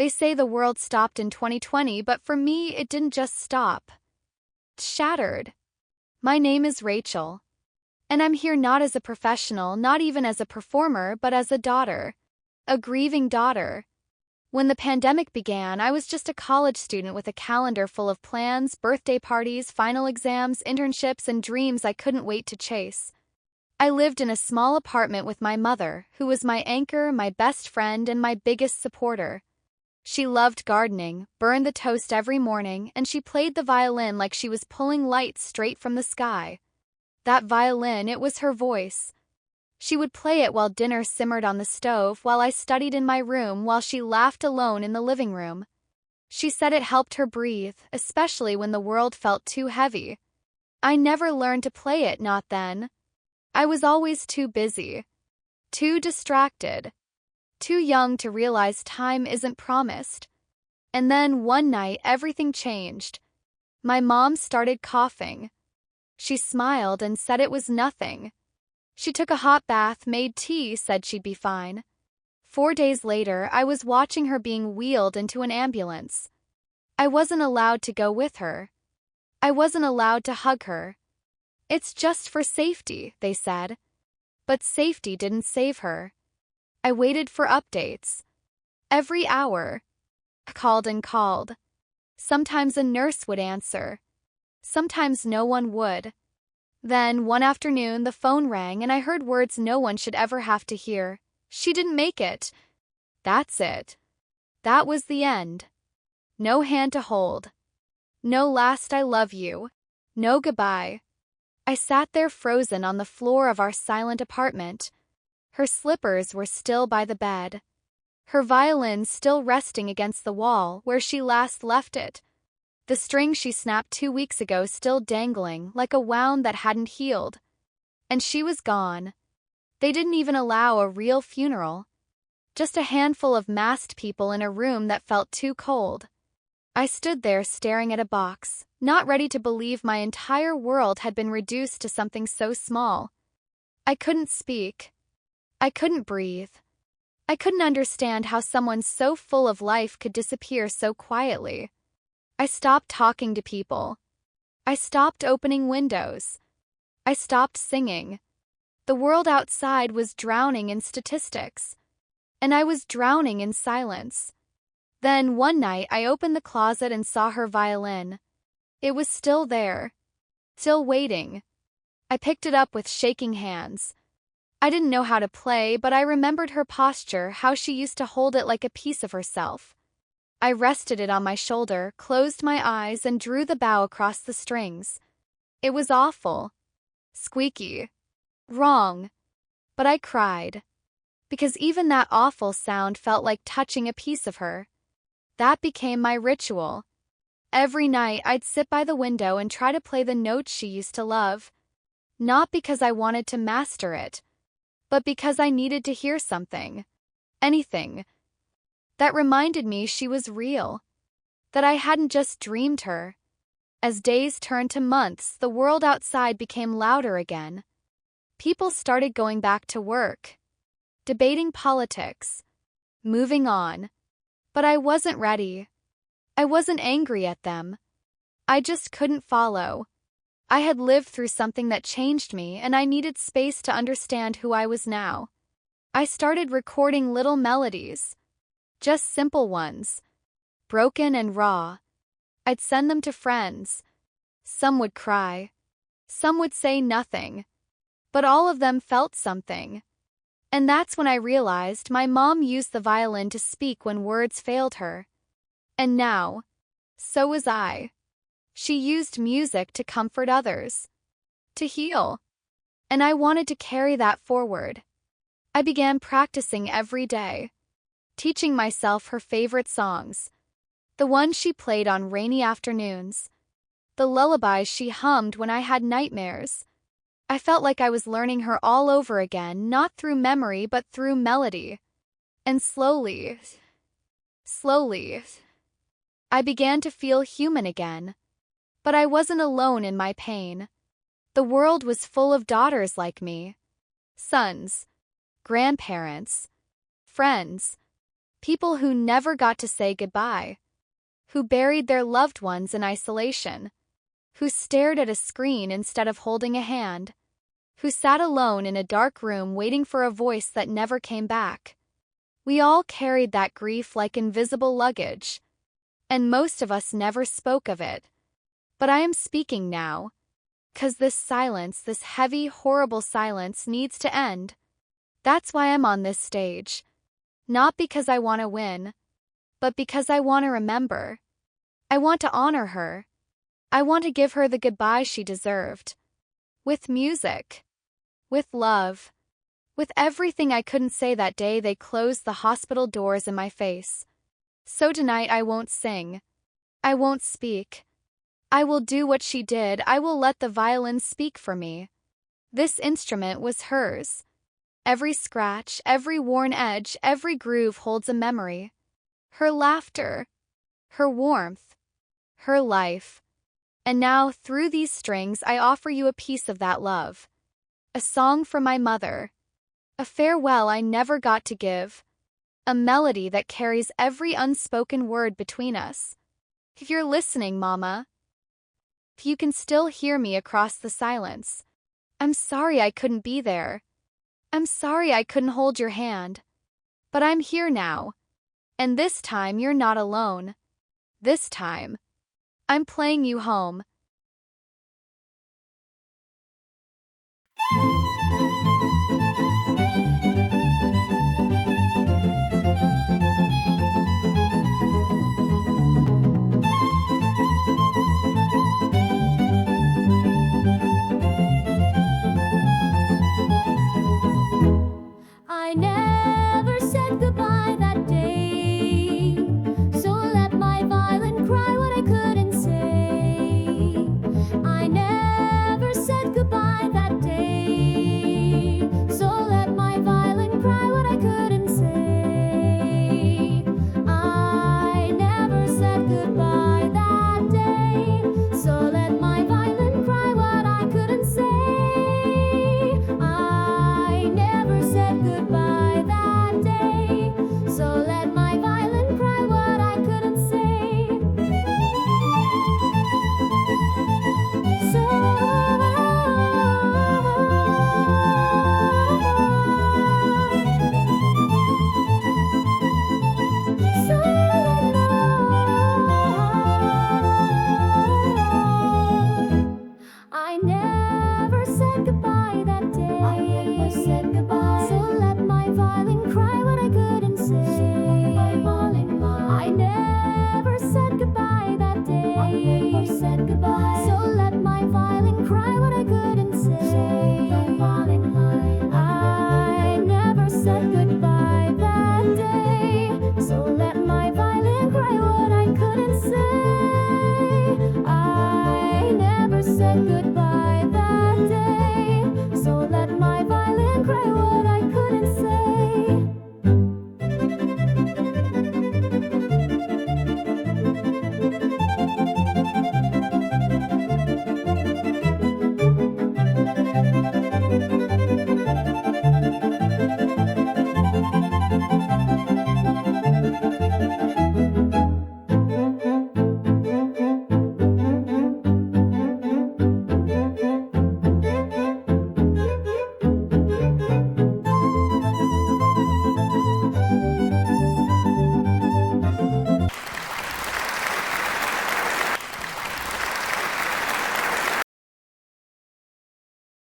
They say the world stopped in 2020, but for me, it didn't just stop. It shattered. My name is Rachel. And I'm here not as a professional, not even as a performer, but as a daughter. A grieving daughter. When the pandemic began, I was just a college student with a calendar full of plans, birthday parties, final exams, internships, and dreams I couldn't wait to chase. I lived in a small apartment with my mother, who was my anchor, my best friend, and my biggest supporter. She loved gardening, burned the toast every morning, and she played the violin like she was pulling light straight from the sky. That violin, it was her voice. She would play it while dinner simmered on the stove, while I studied in my room, while she laughed alone in the living room. She said it helped her breathe, especially when the world felt too heavy. I never learned to play it, not then. I was always too busy, too distracted, too young to realize time isn't promised. And then one night, everything changed. My mom started coughing. She smiled and said it was nothing. She took a hot bath, made tea, said she'd be fine. 4 days later, I was watching her being wheeled into an ambulance. I wasn't allowed to go with her. I wasn't allowed to hug her. It's just for safety, they said. But safety didn't save her. I waited for updates. Every hour. I called and called. Sometimes a nurse would answer. Sometimes no one would. Then, one afternoon, the phone rang and I heard words no one should ever have to hear. She didn't make it. That's it. That was the end. No hand to hold. No last I love you. No goodbye. I sat there frozen on the floor of our silent apartment. Her slippers were still by the bed. Her violin still resting against the wall where she last left it. The string she snapped 2 weeks ago still dangling like a wound that hadn't healed. And she was gone. They didn't even allow a real funeral. Just a handful of masked people in a room that felt too cold. I stood there staring at a box, not ready to believe my entire world had been reduced to something so small. I couldn't speak. I couldn't breathe. I couldn't understand how someone so full of life could disappear so quietly. I stopped talking to people. I stopped opening windows. I stopped singing. The world outside was drowning in statistics. And I was drowning in silence. Then, one night, I opened the closet and saw her violin. It was still there. Still waiting. I picked it up with shaking hands. I didn't know how to play, but I remembered her posture, how she used to hold it like a piece of herself. I rested it on my shoulder, closed my eyes, and drew the bow across the strings. It was awful. Squeaky. Wrong. But I cried. Because even that awful sound felt like touching a piece of her. That became my ritual. Every night I'd sit by the window and try to play the notes she used to love. Not because I wanted to master it, but because I needed to hear something. Anything. That reminded me she was real. That I hadn't just dreamed her. As days turned to months, the world outside became louder again. People started going back to work. Debating politics. Moving on. But I wasn't ready. I wasn't angry at them. I just couldn't follow. I had lived through something that changed me, and I needed space to understand who I was now. I started recording little melodies. Just simple ones. Broken and raw. I'd send them to friends. Some would cry. Some would say nothing. But all of them felt something. And that's when I realized my mom used the violin to speak when words failed her. And now, so was I. She used music to comfort others. To heal. And I wanted to carry that forward. I began practicing every day. Teaching myself her favorite songs. The ones she played on rainy afternoons. The lullabies she hummed when I had nightmares. I felt like I was learning her all over again, not through memory but through melody. And slowly, I began to feel human again. But I wasn't alone in my pain. The world was full of daughters like me. Sons. Grandparents. Friends. People who never got to say goodbye, who buried their loved ones in isolation, who stared at a screen instead of holding a hand, who sat alone in a dark room waiting for a voice that never came back. We all carried that grief like invisible luggage, and most of us never spoke of it. But I am speaking now, 'cause this silence, this heavy, horrible silence, needs to end. That's why I'm on this stage. Not because I want to win, but because I want to remember. I want to honor her. I want to give her the goodbye she deserved. With music. With love. With everything I couldn't say that day they closed the hospital doors in my face. So tonight I won't sing. I won't speak. I will do what she did. I will let the violin speak for me. This instrument was hers. Every scratch, every worn edge, every groove holds a memory. Her laughter, her warmth, her life. And now, through these strings, I offer you a piece of that love. A song from my mother. A farewell I never got to give. A melody that carries every unspoken word between us. If you're listening, Mama, if you can still hear me across the silence, I'm sorry I couldn't be there. I'm sorry I couldn't hold your hand. But I'm here now. And this time you're not alone. This time, I'm playing you home. I never said goodbye that day, so let my violin cry what I couldn't say. I never said goodbye that day, so let my violin cry what I couldn't say. I never said goodbye that day, so let my violin cry what I couldn't say. I never said goodbye that day, so let my violin cry what I couldn't say. I never said goodbye that day. I never said goodbye. So let my violin cry what I couldn't say. I never said goodbye that day. I never said goodbye. So let my violin cry what I couldn't say. I never said goodbye that day. So let my violin cry what I couldn't say.